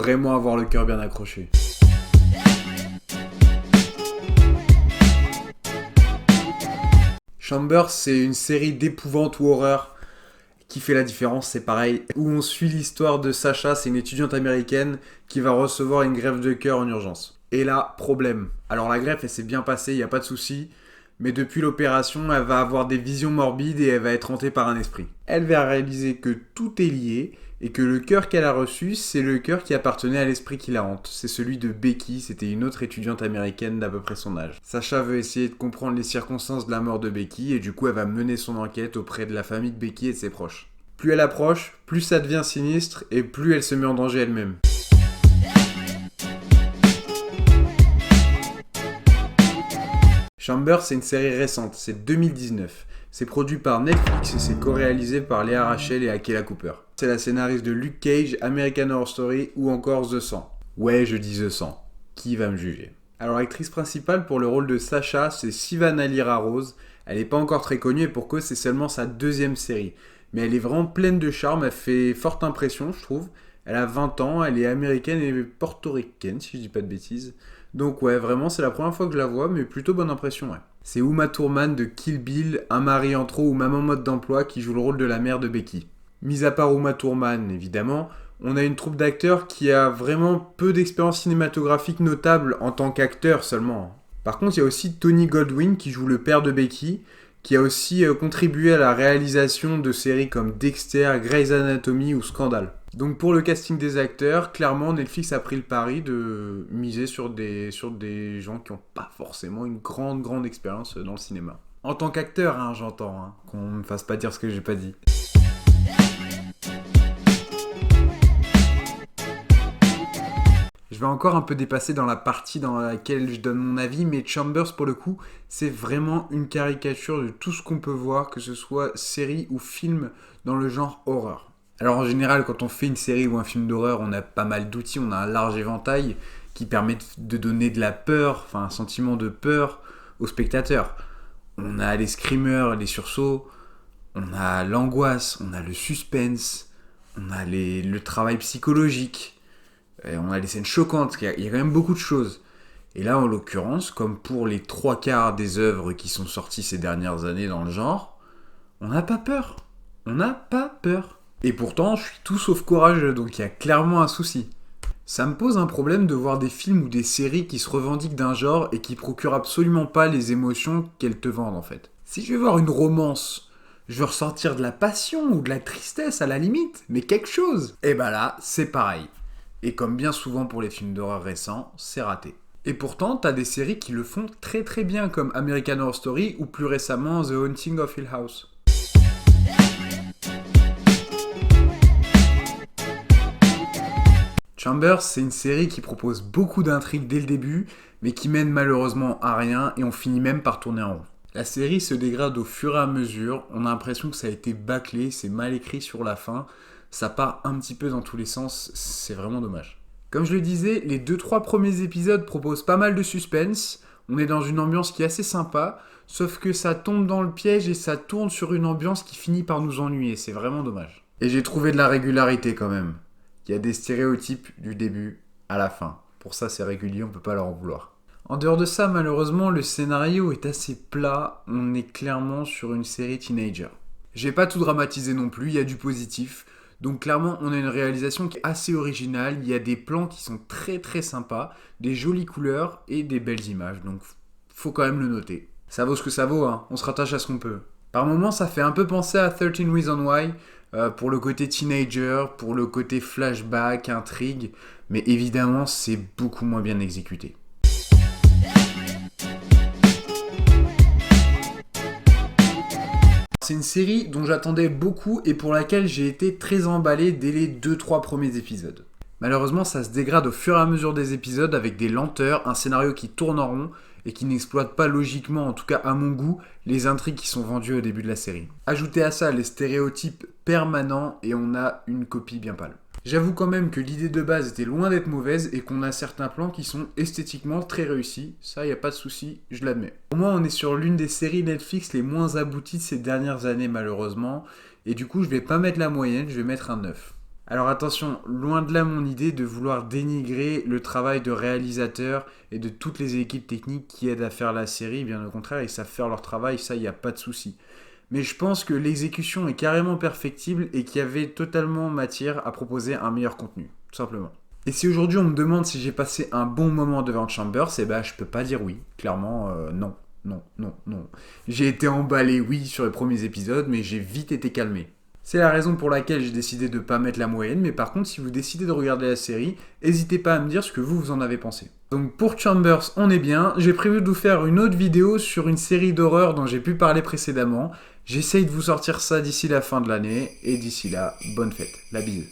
vraiment avoir le cœur bien accroché. Chambers, c'est une série d'épouvante ou horreur qui fait la différence, c'est pareil, où on suit l'histoire de Sacha, c'est une étudiante américaine qui va recevoir une greffe de cœur en urgence. Et là, problème. Alors la greffe, elle s'est bien passée, il n'y a pas de souci, mais depuis l'opération, elle va avoir des visions morbides et elle va être hantée par un esprit. Elle va réaliser que tout est lié et que le cœur qu'elle a reçu, c'est le cœur qui appartenait à l'esprit qui la hante. C'est celui de Becky, c'était une autre étudiante américaine d'à peu près son âge. Sacha veut essayer de comprendre les circonstances de la mort de Becky et du coup elle va mener son enquête auprès de la famille de Becky et de ses proches. Plus elle approche, plus ça devient sinistre et plus elle se met en danger elle-même. Chambers, c'est une série récente, c'est 2019. C'est produit par Netflix et c'est co-réalisé par Léa Rachel et Akela Cooper. C'est la scénariste de Luke Cage, American Horror Story ou encore The 100. Ouais, je dis The 100. Qui va me juger? Alors, l'actrice principale pour le rôle de Sacha, c'est Sivana Lyra Rose. Elle n'est pas encore très connue et pour cause, c'est seulement sa deuxième série. Mais elle est vraiment pleine de charme, elle fait forte impression, je trouve. Elle a 20 ans, elle est américaine et portoricaine, si je dis pas de bêtises. Donc ouais, vraiment, c'est la première fois que je la vois, mais plutôt bonne impression, ouais. C'est Uma Thurman de Kill Bill, Un mari en trop ou Maman mode d'emploi qui joue le rôle de la mère de Becky. Mis à part Uma Thurman, évidemment, on a une troupe d'acteurs qui a vraiment peu d'expérience cinématographique notable en tant qu'acteur seulement. Par contre, il y a aussi Tony Goldwyn qui joue le père de Becky, qui a aussi contribué à la réalisation de séries comme Dexter, Grey's Anatomy ou Scandal. Donc pour le casting des acteurs, clairement Netflix a pris le pari de miser sur des gens qui n'ont pas forcément une grande expérience dans le cinéma. En tant qu'acteur, hein, j'entends, hein, qu'on ne me fasse pas dire ce que j'ai pas dit. Je vais encore un peu dépasser dans la partie dans laquelle je donne mon avis, mais Chambers, pour le coup, c'est vraiment une caricature de tout ce qu'on peut voir, que ce soit série ou film dans le genre horreur. Alors en général, quand on fait une série ou un film d'horreur, on a pas mal d'outils, on a un large éventail qui permet de donner de la peur, enfin un sentiment de peur aux spectateurs. On a les screamers, les sursauts, on a l'angoisse, on a le suspense, on a le travail psychologique, on a les scènes choquantes, il y a quand même beaucoup de choses. Et là, en l'occurrence, comme pour les 3/4 des œuvres qui sont sorties ces dernières années dans le genre, on n'a pas peur. On n'a pas peur. Et pourtant, je suis tout sauf courageux, donc il y a clairement un souci. Ça me pose un problème de voir des films ou des séries qui se revendiquent d'un genre et qui procurent absolument pas les émotions qu'elles te vendent en fait. Si je vais voir une romance, je veux ressentir de la passion ou de la tristesse à la limite, mais quelque chose. Et bah là, c'est pareil. Et comme bien souvent pour les films d'horreur récents, c'est raté. Et pourtant, t'as des séries qui le font très très bien, comme American Horror Story ou plus récemment The Haunting of Hill House. Chambers, c'est une série qui propose beaucoup d'intrigues dès le début, mais qui mène malheureusement à rien et on finit même par tourner en rond. La série se dégrade au fur et à mesure, on a l'impression que ça a été bâclé, c'est mal écrit sur la fin, ça part un petit peu dans tous les sens, c'est vraiment dommage. Comme je le disais, les 2-3 premiers épisodes proposent pas mal de suspense, on est dans une ambiance qui est assez sympa, sauf que ça tombe dans le piège et ça tourne sur une ambiance qui finit par nous ennuyer, c'est vraiment dommage. Et j'ai trouvé de la régularité quand même. Il y a des stéréotypes du début à la fin. Pour ça, c'est régulier, on peut pas leur en vouloir. En dehors de ça, malheureusement, le scénario est assez plat. On est clairement sur une série teenager. J'ai pas tout dramatisé non plus, il y a du positif. Donc clairement, on a une réalisation qui est assez originale. Il y a des plans qui sont très très sympas, des jolies couleurs et des belles images. Donc faut quand même le noter. Ça vaut ce que ça vaut, hein. On se rattache à ce qu'on peut. Par moments, ça fait un peu penser à 13 Reasons Why, pour le côté teenager, pour le côté flashback, intrigue, mais évidemment, c'est beaucoup moins bien exécuté. C'est une série dont j'attendais beaucoup et pour laquelle j'ai été très emballé dès les 2-3 premiers épisodes. Malheureusement, ça se dégrade au fur et à mesure des épisodes avec des lenteurs, un scénario qui tourne en rond et qui n'exploite pas logiquement, en tout cas à mon goût, les intrigues qui sont vendues au début de la série. Ajoutez à ça les stéréotypes permanents et on a une copie bien pâle. J'avoue quand même que l'idée de base était loin d'être mauvaise et qu'on a certains plans qui sont esthétiquement très réussis. Ça, y a pas de souci, je l'admets. Pour moi, on est sur l'une des séries Netflix les moins abouties de ces dernières années malheureusement. Et du coup, je vais pas mettre la moyenne, je vais mettre un 9. Alors attention, loin de là mon idée de vouloir dénigrer le travail de réalisateurs et de toutes les équipes techniques qui aident à faire la série, bien au contraire, ils savent faire leur travail, ça, il n'y a pas de souci. Mais je pense que l'exécution est carrément perfectible et qu'il y avait totalement matière à proposer un meilleur contenu, tout simplement. Et si aujourd'hui on me demande si j'ai passé un bon moment devant Chambers, eh ben je peux pas dire oui. Clairement, non. Non, non, non. J'ai été emballé, oui, sur les premiers épisodes, mais j'ai vite été calmé. C'est la raison pour laquelle j'ai décidé de ne pas mettre la moyenne, mais par contre, si vous décidez de regarder la série, n'hésitez pas à me dire ce que vous en avez pensé. Donc pour Chambers, on est bien. J'ai prévu de vous faire une autre vidéo sur une série d'horreur dont j'ai pu parler précédemment. J'essaye de vous sortir ça d'ici la fin de l'année, et d'ici là, bonne fête. La bise.